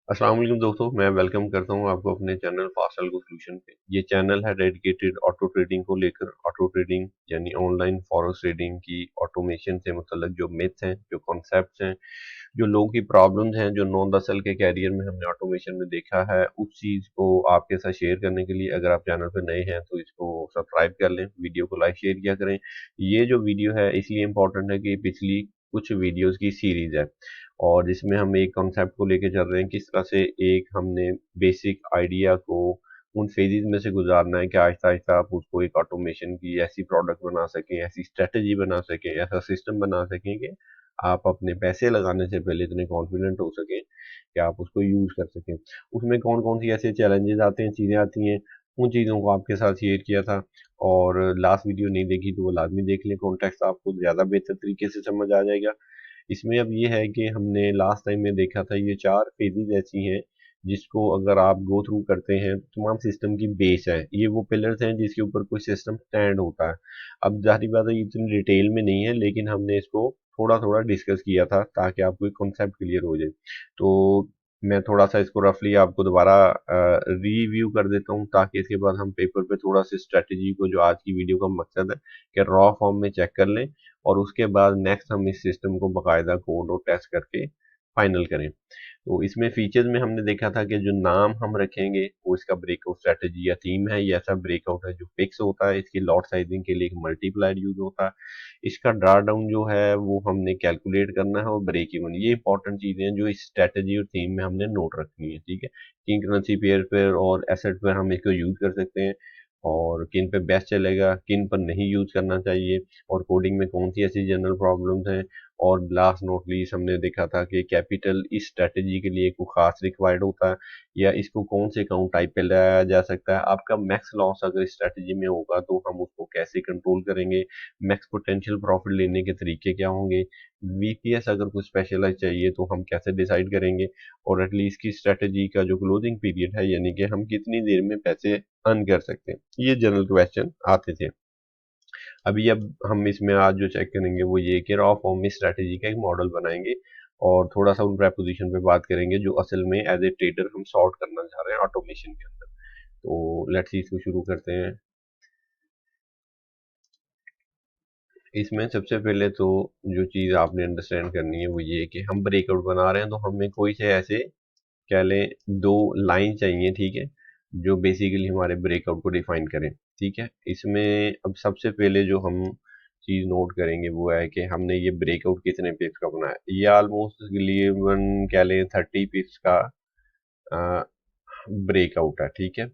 अस्सलाम वालेकुम दोस्तों, मैं वेलकम करता हूं आपको अपने चैनल फास्ट एल्गो सॉल्यूशन पे। ये चैनल है डेडिकेटेड ऑटो ट्रेडिंग को लेकर। ऑटो ट्रेडिंग यानी ऑनलाइन फॉरेक्स ट्रेडिंग की ऑटोमेशन से मुतल्लिक जो मिथ्स हैं, जो कॉन्सेप्ट्स हैं, जो लोगों की प्रॉब्लम्स हैं, जो 9-10 साल के कैरियर में हमने ऑटोमेशन में देखा है, उस चीज़ को आपके साथ शेयर करने के लिए अगर आप चैनल पर नए हैं तो इसको सब्सक्राइब कर लें, वीडियो को लाइक शेयर किया करें। ये जो वीडियो है इसलिए इम्पोर्टेंट है कि पिछली कुछ वीडियोस की सीरीज है और जिसमें हम एक कॉन्सेप्ट को लेके चल रहे हैं, किस तरह से एक हमने बेसिक आइडिया को उन फेजेस में से गुजारना है कि आहिस्ता आहिस्ता आप उसको एक ऑटोमेशन की ऐसी प्रोडक्ट बना सकें, ऐसी स्ट्रेटजी बना सकें, ऐसा सिस्टम बना सकें कि आप अपने पैसे लगाने से पहले इतने कॉन्फिडेंट हो सकें कि आप उसको यूज कर सकें। उसमें कौन कौन सी ऐसे चैलेंजेस आते हैं, चीज़ें आती हैं, उन चीज़ों को आपके साथ शेयर किया था। और लास्ट वीडियो नहीं देखी तो वो लाजमी देख लें, कॉन्टेक्स्ट आपको ज़्यादा बेहतर तरीके से समझ आ जाएगा। इसमें अब ये है कि हमने लास्ट टाइम में देखा था, ये 4 फेजेस ऐसी हैं जिसको अगर आप गो थ्रू करते हैं तो तमाम सिस्टम की बेस है। ये वो पिलर्स हैं जिसके ऊपर कोई सिस्टम स्टैंड होता है। अब जाहिर बात है ये इतनी डिटेल में नहीं है, लेकिन हमने इसको थोड़ा थोड़ा डिस्कस किया था ताकि आपको एक कॉन्सेप्ट क्लियर हो जाए। तो मैं थोड़ा सा इसको रफली आपको दोबारा रिव्यू कर देता हूँ ताकि इसके बाद हम पेपर पे थोड़ा सी स्ट्रेटजी को, जो आज की वीडियो का मकसद है कि रॉ फॉर्म में चेक कर लें और उसके बाद नेक्स्ट हम इस सिस्टम को बाकायदा कोड और टेस्ट करके फाइनल करें। तो इसमें फीचर्स में हमने देखा था कि जो नाम हम रखेंगे वो इसका ब्रेकआउट स्ट्रेटजी या थीम है। ये ऐसा ब्रेकआउट है जो फिक्स होता है। इसकी लॉट साइजिंग के लिए एक मल्टीप्लायर यूज होता है। इसका ड्रा डाउन जो है वो हमने कैलकुलेट करना है और ब्रेक इवन, ये इंपॉर्टेंट चीजें हैं जो इस स्ट्रेटजी और थीम में हमने नोट रखनी है। ठीक है, किन करेंसी पेयर पर और एसेट पर हम इसको यूज कर सकते हैं और किन पे बेस्ट चलेगा, किन पर नहीं यूज करना चाहिए, और कोडिंग में कौन सी ऐसी जनरल प्रॉब्लम्स हैं। और लास्ट नॉट लीस्ट हमने देखा था कि कैपिटल इस स्ट्रेटजी के लिए कोई खास रिक्वायर्ड होता है या इसको कौन से अकाउंट टाइप पे लाया जा सकता है। आपका मैक्स लॉस अगर इस स्ट्रेटजी में होगा तो हम उसको कैसे कंट्रोल करेंगे, मैक्स पोटेंशियल प्रॉफिट लेने के तरीके क्या होंगे, वीपीएस अगर कुछ स्पेशलाइज चाहिए तो हम कैसे डिसाइड करेंगे, और एटलीस्ट की स्ट्रेटजी का जो क्लोजिंग पीरियड है यानी कि हम कितनी देर में पैसे अर्न कर सकते हैं, ये जनरल क्वेश्चन आते थे। अभी अब हम इसमें आज जो चेक करेंगे वो ये कि रॉ फॉर्म में स्ट्रेटजी का एक मॉडल बनाएंगे और थोड़ा सा उन प्रेपोजिशन पे बात करेंगे जो असल में एज ए ट्रेडर हम सॉर्ट करना चाह रहे हैं ऑटोमेशन के अंदर। तो लेट्स इसको शुरू करते हैं। इसमें सबसे पहले तो जो चीज़ आपने अंडरस्टैंड करनी है वो ये कि हम ब्रेकआउट बना रहे हैं तो हमें कोई से ऐसे कह लें दो लाइन चाहिए, ठीक है, जो बेसिकली हमारे ब्रेकआउट को डिफाइन करें। ठीक है, इसमें अब सबसे पहले जो हम चीज नोट करेंगे वो है कि हमने ये ब्रेकआउट कितने पिप्स का बनाया। ये ऑलमोस्ट तकरीबन कह लें 30 पिप्स का ब्रेकआउट है। ठीक है,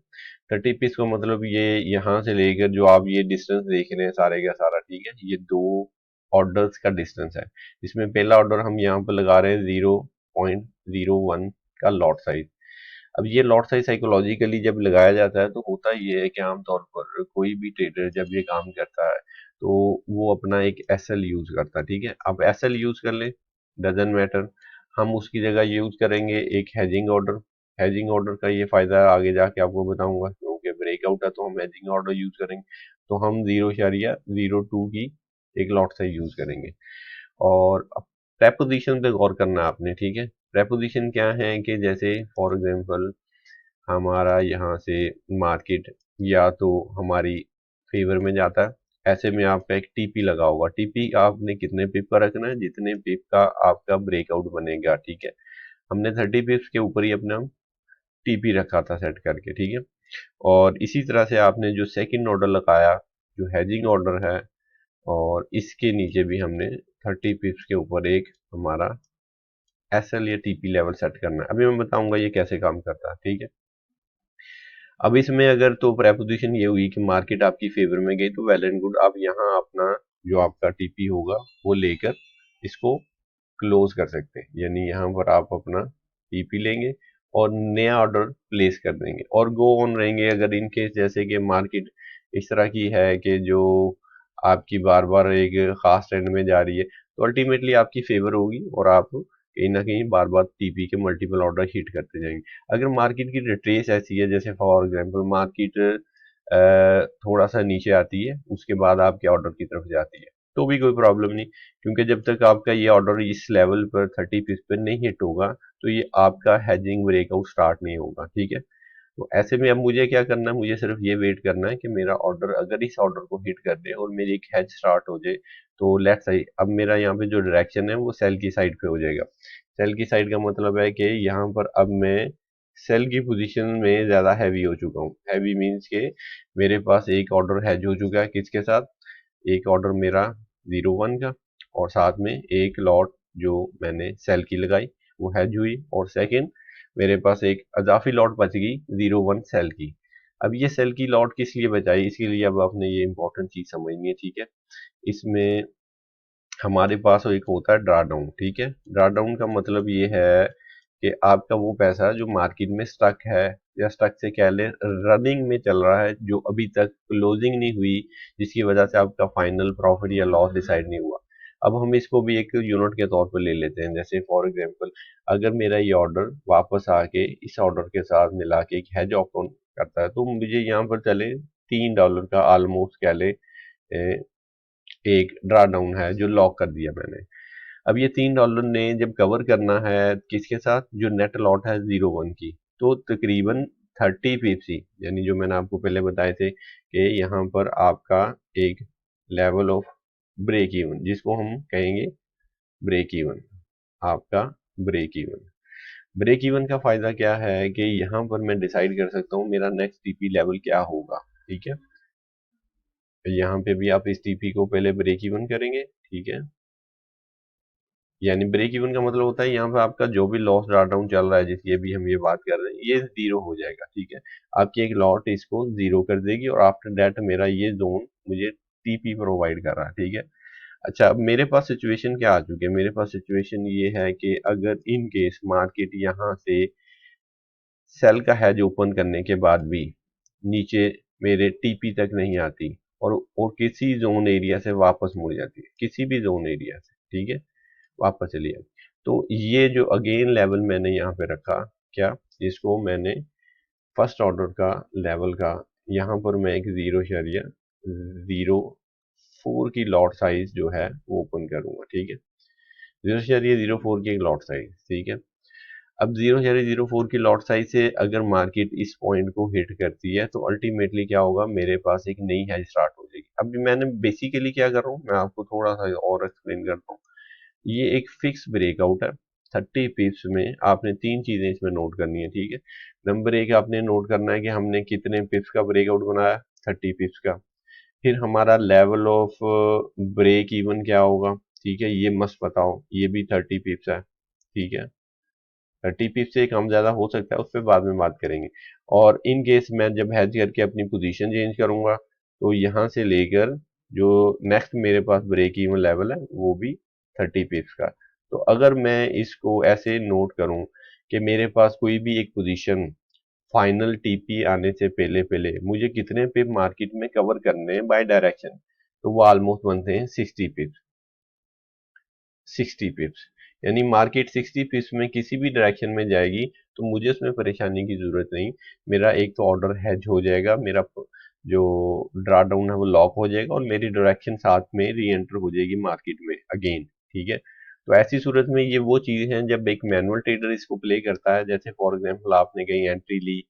30 पिप्स का मतलब ये यहाँ से लेकर जो आप ये डिस्टेंस देख रहे हैं सारे का सारा, ठीक है, ये दो ऑर्डर्स का डिस्टेंस है। इसमें पहला ऑर्डर हम यहाँ पर लगा रहे हैं 0.01 का लॉट साइज। अब ये लॉट साइज साइकोलॉजिकली जब लगाया जाता है तो होता ये है कि आमतौर पर कोई भी ट्रेडर जब ये काम करता है तो वो अपना एक एसएल यूज करता है। ठीक है, अब एसएल यूज कर ले, डजेंट मैटर, हम उसकी जगह यूज करेंगे एक हैजिंग ऑर्डर। हैजिंग ऑर्डर का ये फायदा है, आगे जाके आपको बताऊंगा, क्योंकि ब्रेकआउट है तो हम हैजिंग ऑर्डर यूज करेंगे। तो हम 0.02 की एक लॉट साइज यूज करेंगे। और प्रेपोजिशन पे गौर करना है आपने। ठीक है, प्रेपोजिशन क्या है कि जैसे फॉर एग्जांपल हमारा यहाँ से मार्केट या तो हमारी फेवर में जाता है, ऐसे में आपका एक टीपी लगा होगा। टीपी आपने कितने पिप का रखना है, जितने पिप का आपका ब्रेकआउट बनेगा। ठीक है, हमने 30 पिप्स के ऊपर ही अपना टीपी रखा था सेट करके। ठीक है, और इसी तरह से आपने जो सेकंड ऑर्डर लगाया जो हैजिंग ऑर्डर है, और इसके नीचे भी हमने 30 पिप्स के ऊपर एक हमारा एसएल या टीपी लेवल सेट करना है। अभी मैं बताऊंगा ये कैसे काम करता है। ठीक है, अब इसमें अगर तो प्रेपोजिशन ये हुई कि मार्केट आपकी फेवर में गई तो वेल एंड गुड, आप यहाँ अपना जो आपका टीपी होगा वो लेकर इसको क्लोज कर सकते हैं, यानी यहाँ पर आप अपना टीपी लेंगे और नया ऑर्डर प्लेस कर देंगे और गो ऑन रहेंगे। अगर इन केस जैसे कि मार्केट इस तरह की है कि जो आपकी बार बार एक खास ट्रेंड में जा रही है तो अल्टीमेटली आपकी फेवर होगी और आप कहीं ना कहीं बार बार टीपी के मल्टीपल ऑर्डर हिट करते जाएंगे। अगर मार्केट की रिट्रेस ऐसी है, जैसे फॉर एग्जांपल मार्केट थोड़ा सा नीचे आती है उसके बाद आपके ऑर्डर की तरफ जाती है तो भी कोई प्रॉब्लम नहीं, क्योंकि जब तक आपका ये ऑर्डर इस लेवल पर 30 पिप्स पर नहीं हिट होगा तो ये आपका हेजिंग ब्रेकआउट स्टार्ट नहीं होगा, ठीक है। तो ऐसे में अब मुझे क्या करना है, मुझे सिर्फ ये वेट करना है कि मेरा ऑर्डर अगर इस ऑर्डर को हिट कर दे और मेरी एक हैच स्टार्ट हो जाए, तो लेट्स सही अब मेरा यहाँ पे जो डायरेक्शन है वो सेल की साइड पे हो जाएगा। सेल की साइड का मतलब है कि यहाँ पर अब मैं सेल की पोजीशन में ज़्यादा हैवी हो चुका हूँ। हैवी मीन्स के मेरे पास एक ऑर्डर हैज हो चुका है, किसके साथ, एक ऑर्डर मेरा 01 का, और साथ में एक लॉट जो मैंने सेल की लगाई वो हैज हुई, और सेकंड मेरे पास एक अजाफी लॉट बच गई 01 सेल की। अब ये सेल की लॉट किस लिए बचाई, इसके लिए अब आपने ये इंपॉर्टेंट चीज समझनी है, ठीक है। इसमें हमारे पास एक होता है ड्रा डाउन, ठीक है। ड्रा डाउन का मतलब ये है कि आपका वो पैसा जो मार्केट में स्टक है, या स्टक से कह ले रनिंग में चल रहा है, जो अभी तक क्लोजिंग नहीं हुई, जिसकी वजह से आपका फाइनल प्रॉफिट या लॉस डिसाइड नहीं हुआ। अब हम इसको भी एक यूनिट के तौर पर ले लेते हैं। जैसे फॉर एग्जांपल, अगर मेरा ये ऑर्डर वापस आके इस ऑर्डर के साथ मिला के एक हैज ओपन करता है, तो मुझे यहाँ पर चले $3 का ऑलमोस्ट कह ले एक ड्रा डाउन है जो लॉक कर दिया मैंने। अब ये $3 ने जब कवर करना है किसके साथ, जो नेट लॉट है 01 की, तो तकरीबन 30 पिप्स ही, यानी जो मैंने आपको पहले बताए थे कि यहाँ पर आपका एक लेवल ऑफ ब्रेक इवन, जिसको हम कहेंगे ब्रेक इवन, आपका ब्रेक इवन। ब्रेक इवन का फायदा क्या है कि यहाँ पर मैं डिसाइड कर सकता हूँ मेरा नेक्स्ट टीपी लेवल क्या होगा, ठीक है। यहाँ पे भी आप इस टीपी को पहले ब्रेक इवन करेंगे, ठीक है। यानी ब्रेक इवन का मतलब होता है यहाँ पे आपका जो भी लॉस ड्रा डाउन चल रहा है, जिसकी अभी हम ये बात कर रहे हैं, ये जीरो हो जाएगा, ठीक है। आपकी एक लॉट इसको जीरो कर देगी, और आफ्टर दैट मेरा ये जोन मुझे टीपी प्रोवाइड कर रहा है, ठीक है। अच्छा, अब मेरे पास सिचुएशन क्या आ चुकी है, मेरे पास सिचुएशन ये है कि अगर इन केस मार्केट यहाँ से सेल का हैज ओपन करने के बाद भी नीचे मेरे टीपी तक नहीं आती, और किसी जोन एरिया से वापस मुड़ जाती है, किसी भी जोन एरिया से, ठीक है, वापस चली जाती, तो ये जो अगेन लेवल मैंने यहाँ पे रखा, क्या, इसको मैंने फर्स्ट ऑर्डर का लेवल का, यहाँ पर मैं एक 0.04 की लॉट साइज जो है वो ओपन करूंगा, ठीक है। 0.04 की एक लॉट साइज, ठीक है। अब 0.04 की लॉट साइज से अगर मार्केट इस पॉइंट को हिट करती है, तो अल्टीमेटली क्या होगा, मेरे पास एक नई हैज स्टार्ट हो जाएगी। अभी मैंने बेसिकली क्या कर रहा हूँ, मैं आपको थोड़ा सा और एक्सप्लेन करता हूँ। ये एक फिक्स ब्रेकआउट है 30 पिप्स में। आपने तीन चीजें इसमें नोट करनी है, ठीक है। नंबर एक, आपने नोट करना है कि हमने कितने पिप्स का ब्रेकआउट बनाया, 30 पिप्स का। फिर हमारा लेवल ऑफ ब्रेक इवन क्या होगा, ठीक है, ये मस्त बताओ, ये भी 30 पिप्स है, ठीक है। 30 पिप से कम ज्यादा हो सकता है, उस पर बाद में बात करेंगे। और इन केस मैं जब हैज करके अपनी पोजीशन चेंज करूंगा, तो यहाँ से लेकर जो नेक्स्ट मेरे पास ब्रेक इवन लेवल है वो भी 30 पिप्स का। तो अगर मैं इसको ऐसे नोट करूं कि मेरे पास कोई भी एक पोजीशन फाइनल टीपी आने से पहले पहले मुझे कितने पिप मार्केट में कवर करने हैं बाय डायरेक्शन, तो वो ऑलमोस्ट बनते हैं 60 पिप्स। 60 पिप्स, यानी मार्केट 60 पिप्स में किसी भी डायरेक्शन में जाएगी, तो मुझे उसमें परेशानी की जरूरत नहीं। मेरा एक तो ऑर्डर हैज हो जाएगा, मेरा जो ड्रा डाउन है वो लॉक हो जाएगा, और मेरी डायरेक्शन साथ में री एंटर हो जाएगी मार्केट में अगेन, ठीक है। तो ऐसी सूरत में ये वो चीज है जब एक मैनुअल ट्रेडर इसको प्ले करता है। जैसे फॉर एग्जांपल आपने कहीं एंट्री ली,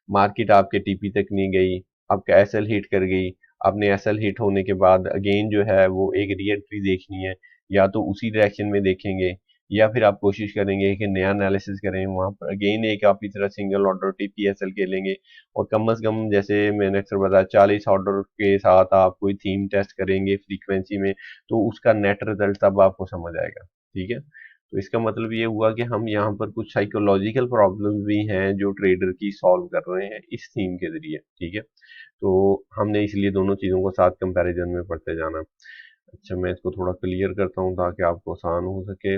मार्केट आपके टीपी तक नहीं गई, आपका एसएल हिट कर गई, आपने एसएल हिट होने के बाद अगेन जो है वो एक री एंट्री देखनी है, या तो उसी डायरेक्शन में देखेंगे, या फिर आप कोशिश करेंगे कि नया एनालिसिस करें, वहां पर अगेन एक आप इस तरह सिंगल ऑर्डर टीपीएसएल के लेंगे, और कम से कम जैसे मैंने अक्सर बताया 40 ऑर्डर के साथ आप कोई थीम टेस्ट करेंगे फ्रीक्वेंसी में, तो उसका नेट रिजल्ट तब आपको समझ आएगा, ठीक है। तो इसका मतलब ये हुआ कि हम यहाँ पर कुछ साइकोलॉजिकल प्रॉब्लम्स भी हैं जो ट्रेडर की सॉल्व कर रहे हैं इस थीम के जरिए, ठीक है। तो हमने इसलिए दोनों चीज़ों को साथ कंपैरिजन में पढ़ते जाना। अच्छा, मैं इसको थोड़ा क्लियर करता हूँ ताकि आपको आसान हो सके।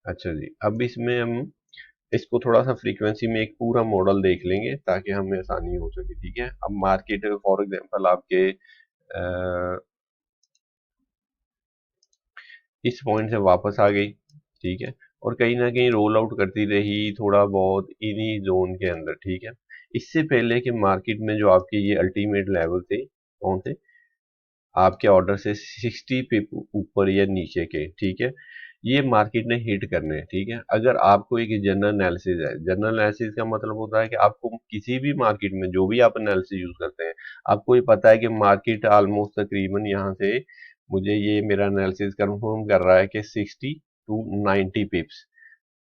अच्छा जी, अब इसमें हम इसको थोड़ा सा फ्रीक्वेंसी में एक पूरा मॉडल देख लेंगे ताकि हमें आसानी हो सके, ठीक है। अब मार्केट फॉर एग्जांपल आपके इस पॉइंट से वापस आ गई, ठीक है, और कहीं ना कहीं रोल आउट करती रही थोड़ा बहुत इन्हीं जोन के अंदर, ठीक है। इससे पहले कि मार्केट में जो आपके ये अल्टीमेट लेवल थे कौन थे, आपके ऑर्डर से 60 पे ऊपर या नीचे के, ठीक है, ये मार्केट ने हिट करने हैं, ठीक है। अगर आपको एक जनरल एनालिसिस है, जनरल एनालिसिस का मतलब होता है कि आपको किसी भी मार्केट में जो भी आप एनालिसिस यूज करते हैं, आपको ये पता है कि मार्केट ऑलमोस्ट तकरीबन यहाँ से, मुझे ये मेरा एनालिसिस कंफर्म कर रहा है कि 60 to 90 पिप्स,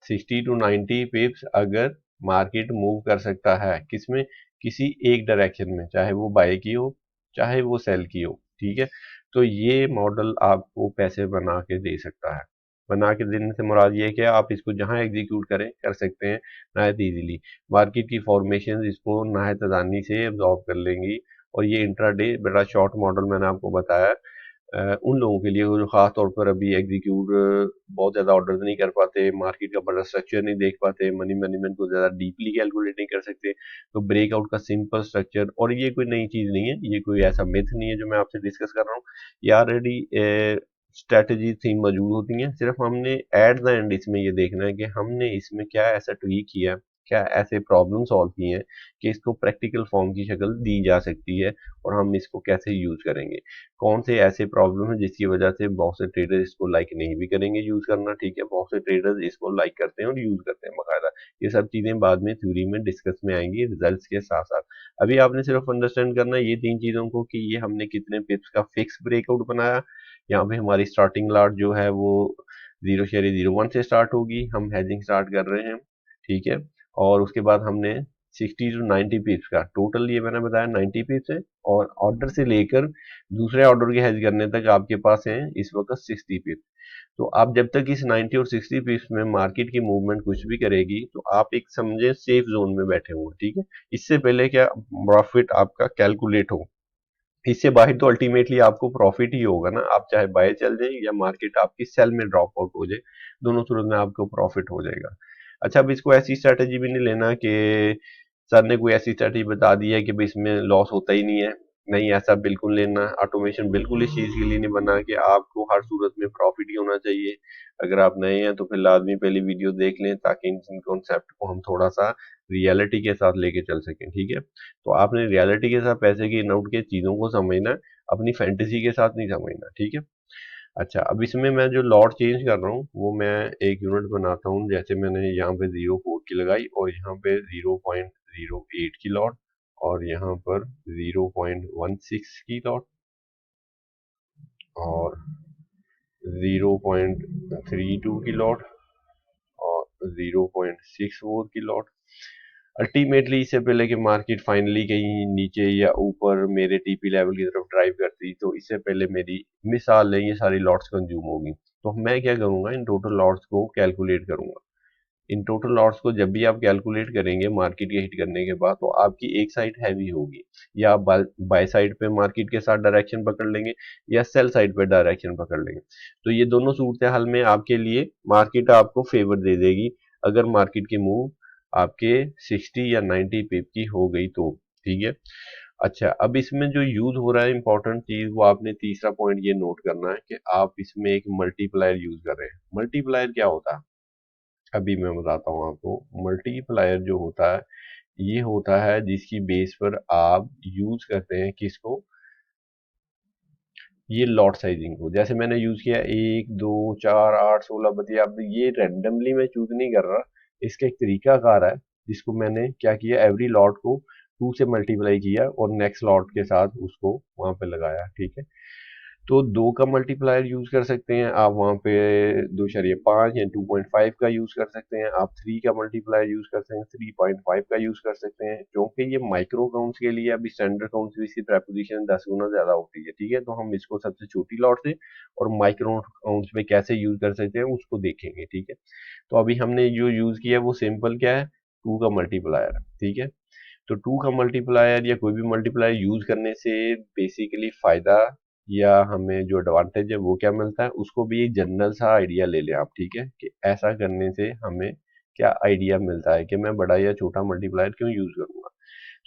60 to 90 पिप्स अगर मार्केट मूव कर सकता है किसमें, किसी एक डायरेक्शन में, चाहे वो बाय की हो चाहे वो सेल की हो, ठीक है। तो ये मॉडल आपको पैसे बना के दे सकता है। बना के देने से मुराद ये है कि आप इसको जहां एग्जीक्यूट करें कर सकते हैं नहायत इजीली। मार्केट की फॉर्मेशन इसको नहायत आसानी से एब्जॉर्व कर लेंगी। और ये इंट्राडे बड़ा शॉर्ट मॉडल मैंने आपको बताया उन लोगों के लिए जो खास तौर पर अभी एग्जीक्यूट बहुत ज़्यादा ऑर्डर नहीं कर पाते, मार्केट का बड़ा स्ट्रक्चर नहीं देख पाते, मनी मैनेजमेंट को ज़्यादा डीपली कैलकुलेट नहीं कर सकते, तो ब्रेकआउट का सिंपल स्ट्रक्चर, और ये कोई नई चीज़ नहीं है, ये कोई ऐसा मिथ नहीं है जो मैं आपसे डिस्कस कर रहा हूँ, ये ऑलरेडी स्ट्रैटेजी थी मौजूद होती हैं। सिर्फ हमने एट द एंड इसमें ये देखना है कि हमने इसमें क्या ऐसा ट्वीक किया, क्या ऐसे प्रॉब्लम सॉल्व की हैं कि इसको प्रैक्टिकल फॉर्म की शक्ल दी जा सकती है, और हम इसको कैसे यूज करेंगे। कौन से ऐसे प्रॉब्लम है जिसकी वजह से बहुत से ट्रेडर इसको लाइक नहीं भी करेंगे यूज करना, ठीक है, बहुत से ट्रेडर्स इसको लाइक करते हैं और यूज करते हैं बाकायदा। ये सब चीजें बाद में थ्योरी में डिस्कस में आएंगी रिजल्ट्स के साथ साथ। अभी आपने सिर्फ अंडरस्टैंड करना है ये तीन चीजों को कि ये हमने कितने पिप्स का फिक्स ब्रेकआउट बनाया। यहाँ पे हमारी स्टार्टिंग लॉट जो है वो 0.01 से स्टार्ट होगी, हम हेजिंग स्टार्ट कर रहे हैं, ठीक है। और उसके बाद हमने 60 to 90 पिप्स का टोटल, ये मैंने बताया 90 पिप्स है, और ऑर्डर से लेकर दूसरे ऑर्डर के हेज करने तक आपके पास है इस वक्त 60 पिप्स। तो आप जब तक इस 90 और 60 पिप्स में मार्केट की मूवमेंट कुछ भी करेगी तो आप एक समझे सेफ जोन में बैठे हुए, ठीक है। इससे पहले क्या प्रॉफिट आपका कैलकुलेट हो, इससे बाहर तो अल्टीमेटली आपको प्रॉफिट ही होगा ना, आप चाहे बाय चल जाए या मार्केट आपकी सेल में ड्रॉप आउट हो जाए, दोनों सूरत में आपको प्रॉफिट हो जाएगा। अच्छा, अब इसको ऐसी स्ट्रैटेजी भी नहीं लेना कि सर ने कोई ऐसी स्ट्रैटेजी बता दी है कि भाई इसमें लॉस होता ही नहीं है, नहीं ऐसा बिल्कुल लेना। ऑटोमेशन बिल्कुल इस चीज़ के लिए नहीं बना कि आपको हर सूरत में प्रॉफिट ही होना चाहिए। अगर आप नए हैं तो फिर लाजमी पहली वीडियो देख लें ताकि इन कॉन्सेप्ट को हम थोड़ा सा रियलिटी के साथ लेके चल सकें, ठीक है। तो आपने रियलिटी के साथ पैसे की इन आउट के चीज़ों को समझना है, अपनी फैंटेसी के साथ नहीं समझना, ठीक है। अच्छा, अब इसमें मैं जो लॉट चेंज कर रहा हूँ वो मैं एक यूनिट बनाता हूँ, जैसे मैंने यहाँ पे 0.4 की लगाई और यहाँ पे 0.08 की लॉट, और यहाँ पर 0.16 की लॉट, और 0.32 की लॉट, और 0.64 की लॉट। अल्टीमेटली इससे पहले कि मार्केट फाइनली कहीं नीचे या ऊपर मेरे टीपी लेवल की तरफ ड्राइव करती, तो इससे पहले मेरी मिसाल है ये सारी लॉट्स कंज्यूम होगी। तो मैं क्या करूंगा, इन टोटल लॉट्स को कैलकुलेट करूंगा। इन टोटल लॉट्स को जब भी आप कैलकुलेट करेंगे मार्केट के हिट करने के बाद, तो आपकी एक साइड हैवी होगी, या आप बाय साइड पे मार्केट के साथ डायरेक्शन पकड़ लेंगे या सेल साइड पे डायरेक्शन पकड़ लेंगे। तो ये दोनों सूरत हाल में आपके लिए मार्केट आपको फेवर दे देगी अगर मार्केट की मूव आपके 60 या 90 पिप की हो गई तो, ठीक है। अच्छा, अब इसमें जो यूज हो रहा है इंपॉर्टेंट चीज, वो आपने तीसरा पॉइंट ये नोट करना है कि आप इसमें एक मल्टीप्लायर यूज कर रहे हैं। मल्टीप्लायर क्या होता है अभी मैं बताता हूँ आपको। मल्टीप्लायर जो होता है ये होता है जिसकी बेस पर आप यूज करते हैं किसको, ये लॉट साइजिंग को। जैसे मैंने यूज किया 1 2 4 8 16 बत्ती, अब ये रेंडमली मैं चूज नहीं कर रहा, इसका एक तरीका कार है जिसको मैंने क्या किया, एवरी लॉट को 2 से मल्टीप्लाई किया और नेक्स्ट लॉट के साथ उसको वहां पे लगाया, ठीक है। तो 2 का मल्टीप्लायर यूज कर सकते हैं आप वहाँ पे, 2.5 या 2.5 का यूज कर सकते हैं आप, 3 का मल्टीप्लायर यूज कर सकते हैं, 3.5 का यूज कर सकते हैं, क्योंकि ये माइक्रो काउंट्स के लिए अभी स्टैंडर्ड काउंट्स भी इसकी प्रेपोजिशन 10 गुना ज्यादा होती है, ठीक है। तो हम इसको सबसे छोटी लॉट से और माइक्रो काउंट्स में कैसे यूज कर सकते हैं उसको देखेंगे, ठीक है। तो अभी हमने जो यूज किया वो सिंपल क्या है, 2 का मल्टीप्लायर, ठीक है। तो 2 का मल्टीप्लायर या कोई भी मल्टीप्लायर यूज करने से बेसिकली फायदा या हमें जो एडवांटेज है वो क्या मिलता है, उसको भी एक जनरल सा आइडिया ले लें आप, ठीक है, कि ऐसा करने से हमें क्या आइडिया मिलता है कि मैं बड़ा या छोटा मल्टीप्लायर क्यों यूज करूंगा।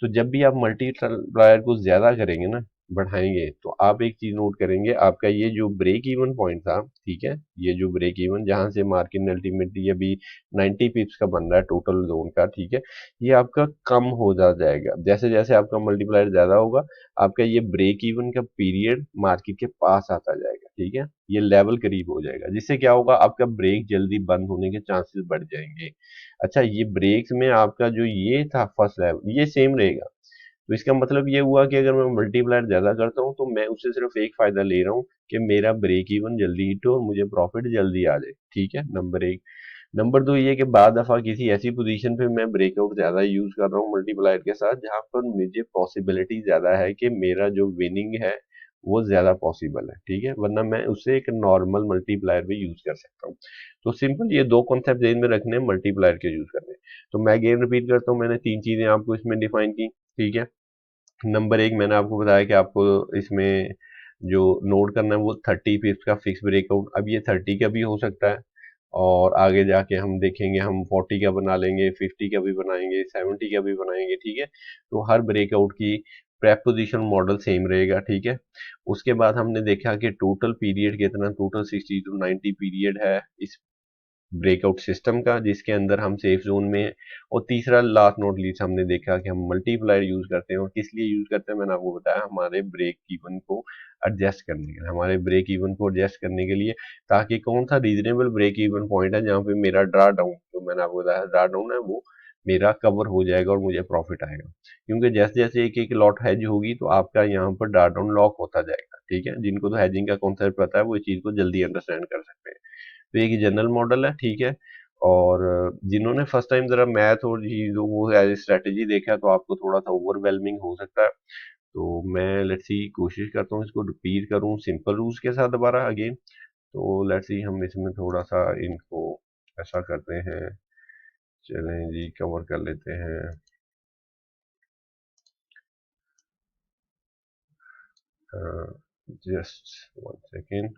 तो जब भी आप मल्टीप्लायर को ज्यादा करेंगे ना, बढ़ाएंगे तो आप एक चीज नोट करेंगे, आपका ये जो ब्रेक इवन पॉइंट था, ठीक है, ये जो ब्रेक इवन जहां से मार्केट ने अल्टीमेटली अभी 90 पिप्स का बन रहा है टोटल जोन का, ठीक है, ये आपका कम हो जा जाएगा जैसे जैसे आपका मल्टीप्लायर ज्यादा होगा, आपका ये ब्रेक इवन का पीरियड मार्केट के पास आता जाएगा, ठीक है, ये लेवल करीब हो जाएगा, जिससे क्या होगा, आपका ब्रेक जल्दी बंद होने के चांसेस बढ़ जाएंगे। अच्छा, ये ब्रेक्स में आपका जो ये था फर्स्ट लेवल, ये सेम रहेगा, तो इसका मतलब ये हुआ कि अगर मैं मल्टीप्लायर ज्यादा करता हूँ तो मैं उससे सिर्फ एक फायदा ले रहा हूँ कि मेरा ब्रेक इवन जल्दी हिट हो और मुझे प्रॉफिट जल्दी आ जाए, ठीक है, नंबर एक। नंबर दो ये कि बाद दफा किसी ऐसी पोजीशन पे मैं ब्रेकआउट ज्यादा यूज कर रहा हूँ मल्टीप्लायर के साथ जहां पर मुझे पॉसिबिलिटी ज्यादा है कि मेरा जो विनिंग है वो ज्यादा पॉसिबल है, ठीक है, वरना मैं उससे एक नॉर्मल मल्टीप्लायर भी यूज कर सकता हूँ। तो सिंपल ये दो कॉन्सेप्ट ध्यान में रखने हैं मल्टीप्लायर के यूज करने। तो मैं अगेन रिपीट करता हूँ, मैंने तीन चीजें आपको इसमें डिफाइन की, ठीक है। नंबर एक, मैंने आपको बताया कि आपको इसमें जो नोट करना है वो 30 पिप्स का फिक्स ब्रेकआउट, अब ये 30 का भी हो सकता है और आगे जाके हम देखेंगे, हम 40 का बना लेंगे, 50 का भी बनाएंगे, 70 का भी बनाएंगे, ठीक है। तो हर ब्रेकआउट की प्रेपोजिशन मॉडल सेम रहेगा, ठीक है। उसके बाद हमने देखा कि टोटल पीरियड कितना, टोटल 60 to 90 पीरियड है इस ब्रेकआउट सिस्टम का जिसके अंदर हम सेफ जोन में है। और तीसरा लास्ट नॉट लीस्ट हमने देखा कि हम मल्टीप्लायर यूज करते हैं, और किस लिए यूज करते हैं मैंने आपको बताया, हमारे ब्रेक इवन को एडजस्ट करने के लिए, हमारे ब्रेक इवन को एडजस्ट करने के लिए, ताकि कौन सा रीजनेबल ब्रेक इवन पॉइंट है जहाँ पे मेरा ड्रा डाउन, जो मैंने आपको बताया ड्रा डाउन है, वो मेरा कवर हो जाएगा और मुझे प्रॉफिट आएगा। क्योंकि जैसे जैसे एक एक लॉट हैज होगी तो आपका यहाँ पर ड्रा डाउन लॉक होता जाएगा, ठीक है, जिनको तो हैजिंग का कॉन्सेप्ट पता है वो इस चीज को जल्दी अंडरस्टैंड कर सकते हैं। तो एक जनरल मॉडल है, ठीक है। और जिन्होंने फर्स्ट टाइम जरा मैथ और चीजों को एज स्ट्रेटेजी देखा है तो आपको थोड़ा सा ओवरवेलमिंग हो सकता है। तो मैं लेट्स सी कोशिश करता हूँ इसको रिपीट करूँ सिंपल रूल्स के साथ दोबारा अगेन। तो लेट्स सी हम इसमें थोड़ा सा इनको ऐसा करते हैं, चलें जी कवर कर लेते हैं। जस्ट वन सेकेंड,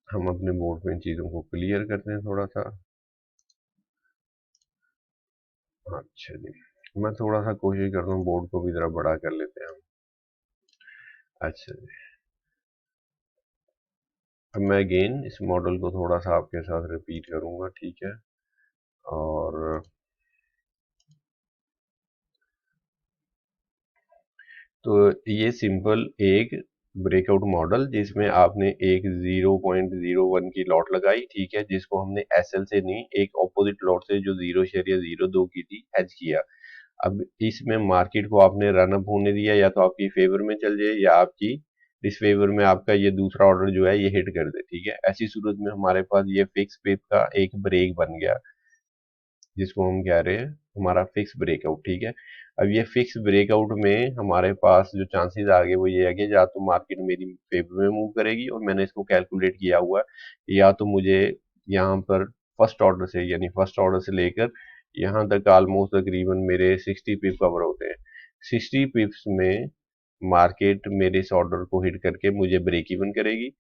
हम अपने बोर्ड में इन चीज़ों को क्लियर करते हैं थोड़ा सा। अच्छा जी, मैं थोड़ा सा कोशिश करता हूँ बोर्ड को भी जरा बड़ा कर लेते हैं हम। अच्छा जी, अब मैं अगेन इस मॉडल को थोड़ा सा आपके साथ रिपीट करूंगा, ठीक है। और तो ये सिंपल एक ब्रेकआउट मॉडल जिसमें आपने एक 0.01 की लॉट लगाई, ठीक है, जिसको हमने एसएल से नहीं, एक ऑपोजिट लॉट से जो 0 शेयर या 0.2 की थी एच किया। अब इसमें मार्केट को आपने रन अप होने दिया, या तो आपकी फेवर में चल जाए या आपकी डिसफेवर में आपका ये दूसरा ऑर्डर जो है ये हिट कर दे, ठीक है। ऐसी सूरत में हमारे पास ये फिक्स पिप का एक ब्रेक बन गया जिसको हम कह रहे हैं हमारा फिक्स ब्रेकआउट, ठीक है। अब ये फिक्स ब्रेकआउट में हमारे पास जो चांसेस आ गए वो ये है कि या तो मार्केट मेरी फेवर में मूव करेगी, और मैंने इसको कैलकुलेट किया हुआ है, या तो मुझे यहाँ पर फर्स्ट ऑर्डर से, यानी फर्स्ट ऑर्डर से लेकर यहाँ तक ऑलमोस्ट तकरीबन मेरे 60 पिप कवर होते हैं। 60 पिप्स में मार्केट मेरे इस ऑर्डर को हिट करके मुझे ब्रेक इवन करेगी।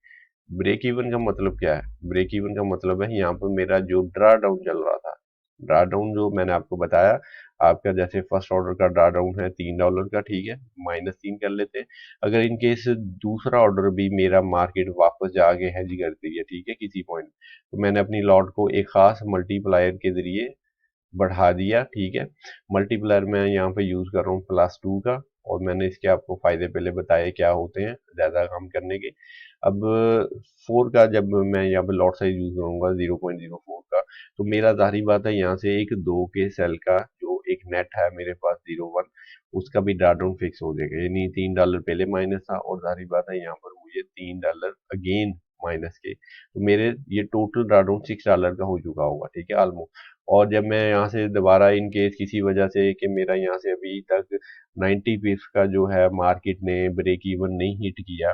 ब्रेक इवन का मतलब क्या है, ब्रेक इवन का मतलब है यहाँ पर मेरा जो ड्रा डाउन चल रहा था, ड्रा डाउन जो मैंने आपको बताया, आपका जैसे फर्स्ट ऑर्डर का ड्रा डाउन है $3 का, ठीक है, -3 कर लेते हैं। अगर इन केस दूसरा ऑर्डर भी मेरा मार्केट वापस जाके हेज करती है, ठीक है, किसी पॉइंट, तो मैंने अपनी लॉट को एक खास मल्टीप्लायर के जरिए बढ़ा दिया, ठीक है। मल्टीप्लायर मैं यहाँ पे यूज कर रहा हूँ +2 का, और मैंने इसके आपको फायदे पहले बताए क्या होते हैं ज्यादा काम करने के। अब 4 का जब मैं यहाँ पे लॉट साइज यूज करूंगा 0.04 का, तो मेरा जाहिर बात है यहाँ से एक 2 के सेल का जो एक नेट है मेरे पास 01, उसका भी ड्रा डाउन फिक्स हो जाएगा, यानी $3 पहले माइनस था, और जाहिर बात है यहाँ पर मुझे $3 अगेन माइनस के, तो मेरे ये टोटल ड्रा डाउन $6 का हो चुका होगा, ठीक है, ऑलमोस्ट। और जब मैं यहाँ से दोबारा इन केस किसी वजह से कि मेरा यहाँ से अभी तक 90 पिप्स का जो है मार्केट ने ब्रेक इवन नहीं हिट किया,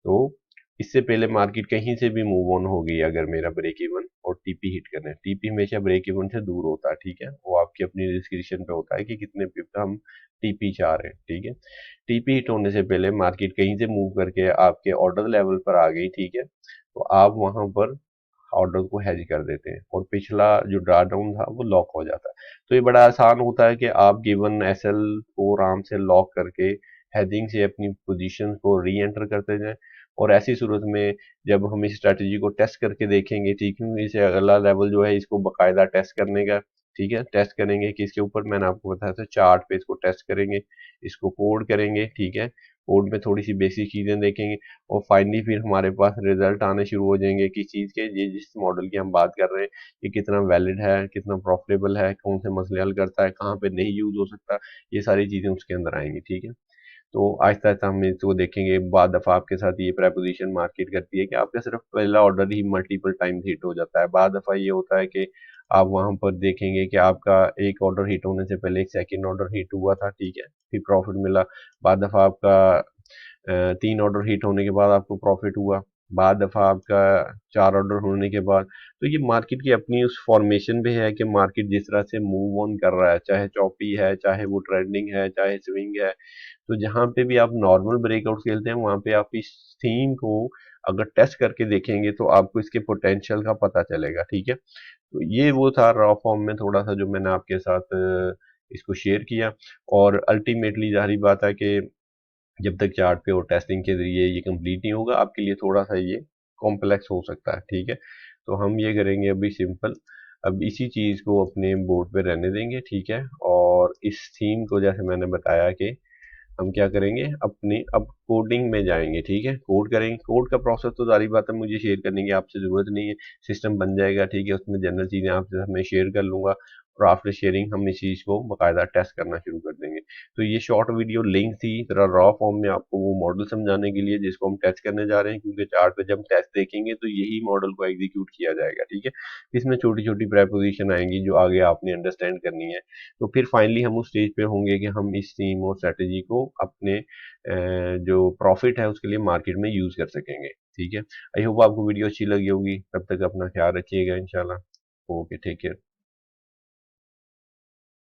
तो इससे पहले मार्केट कहीं से भी मूव ऑन हो गई अगर मेरा ब्रेक इवन और टीपी हिट करना है, टीपी हमेशा ब्रेक इवन से दूर होता है, ठीक है, वो आपकी अपनी डिस्क्रिप्शन पे होता है कि कितने पिप का हम टीपी चाह रहे हैं, ठीक है। टीपी हिट होने से पहले मार्केट कहीं से मूव करके आपके ऑर्डर लेवल पर आ गई, ठीक है, तो आप वहां पर ऑर्डर को हेज कर देते हैं और पिछला जो ड्रा डाउन था वो लॉक हो जाता है। तो ये बड़ा आसान होता है कि आप गिवन एसएल को आराम से लॉक करके हेजिंग से अपनी पोजीशन को री एंटर करते जाएं। और ऐसी सूरत में जब हम इस स्ट्रैटेजी को टेस्ट करके देखेंगे, ठीक है, इसे अगला लेवल जो है इसको बकायदा टेस्ट करने का, ठीक है, टेस्ट करेंगे कि इसके ऊपर मैंने आपको बताया था चार्ट पे इसको टेस्ट करेंगे, इसको कोड करेंगे, ठीक है, कोड में थोड़ी सी बेसिक चीजें देखेंगे और फाइनली फिर हमारे पास रिजल्ट आने शुरू हो जाएंगे किस चीज के, ये जिस मॉडल की हम बात कर रहे हैं ये कितना वैलिड है, कितना प्रॉफिटेबल है, कौन से मसले हल करता है, कहाँ पे नहीं यूज हो सकता, ये सारी चीजें उसके अंदर आएंगी, ठीक है। तो आहिस्ता आहिस्ता हम इसको देखेंगे। बाद दफा आपके साथ ये प्रेपोजिशन मार्केट करती है कि आपका सिर्फ पहला ऑर्डर ही मल्टीपल टाइम हिट हो जाता है। बाद दफा ये होता है कि आप वहां पर देखेंगे कि आपका एक ऑर्डर हिट होने से पहले एक सेकंड ऑर्डर हिट हुआ था, ठीक है, फिर प्रॉफिट मिला। बाद दफा आपका 3 ऑर्डर हिट होने के बाद आपको प्रॉफिट हुआ। बाद दफा आपका 4 ऑर्डर होने के बाद। तो ये मार्केट की अपनी उस फॉर्मेशन पे है कि मार्केट जिस तरह से मूव ऑन कर रहा है, चाहे चॉपी है, चाहे वो ट्रेंडिंग है, चाहे स्विंग है। तो जहां पे भी आप नॉर्मल ब्रेकआउट खेलते हैं वहां पे आप इस थीम को अगर टेस्ट करके देखेंगे तो आपको इसके पोटेंशियल का पता चलेगा, ठीक है। तो ये वो था रॉ फॉर्म में थोड़ा सा जो मैंने आपके साथ इसको शेयर किया। और अल्टीमेटली जाहिर बात है कि जब तक चार्ट पे और टेस्टिंग के जरिए ये कंप्लीट नहीं होगा आपके लिए थोड़ा सा ये कॉम्प्लेक्स हो सकता है, ठीक है। तो हम ये करेंगे अभी सिंपल, अब इसी चीज को अपने बोर्ड पे रहने देंगे, ठीक है। और इस थीम को जैसे मैंने बताया कि हम क्या करेंगे अपनी अब कोडिंग में जाएंगे, ठीक है, कोड करेंगे। कोड का प्रोसेस तो सारी बात है मुझे शेयर करने की आपसे जरूरत नहीं है, सिस्टम बन जाएगा, ठीक है, उसमें जनरल चीजें आपसे मैं शेयर कर लूंगा और आफ्टर शेयरिंग हम इस चीज को बकायदा टेस्ट करना शुरू कर देंगे। तो ये शॉर्ट वीडियो लिंक थी जरा रॉ फॉर्म में आपको वो मॉडल समझाने के लिए जिसको हम टेस्ट करने जा रहे हैं, क्योंकि चार्ट पे जब टेस्ट देखेंगे तो यही मॉडल को एग्जीक्यूट किया जाएगा, ठीक है। इसमें छोटी छोटी प्रेपोजिशन आएंगी जो आगे आपने अंडरस्टैंड करनी है। तो फिर फाइनली हम उस स्टेज पे होंगे कि हम इस थीम और स्ट्रेटेजी को अपने जो प्रॉफिट है उसके लिए मार्केट में यूज कर सकेंगे, ठीक है। आई होप आपको वीडियो अच्छी लगी होगी। तब तक अपना ख्याल रखिएगा, इंशाल्लाह। Okay, take care.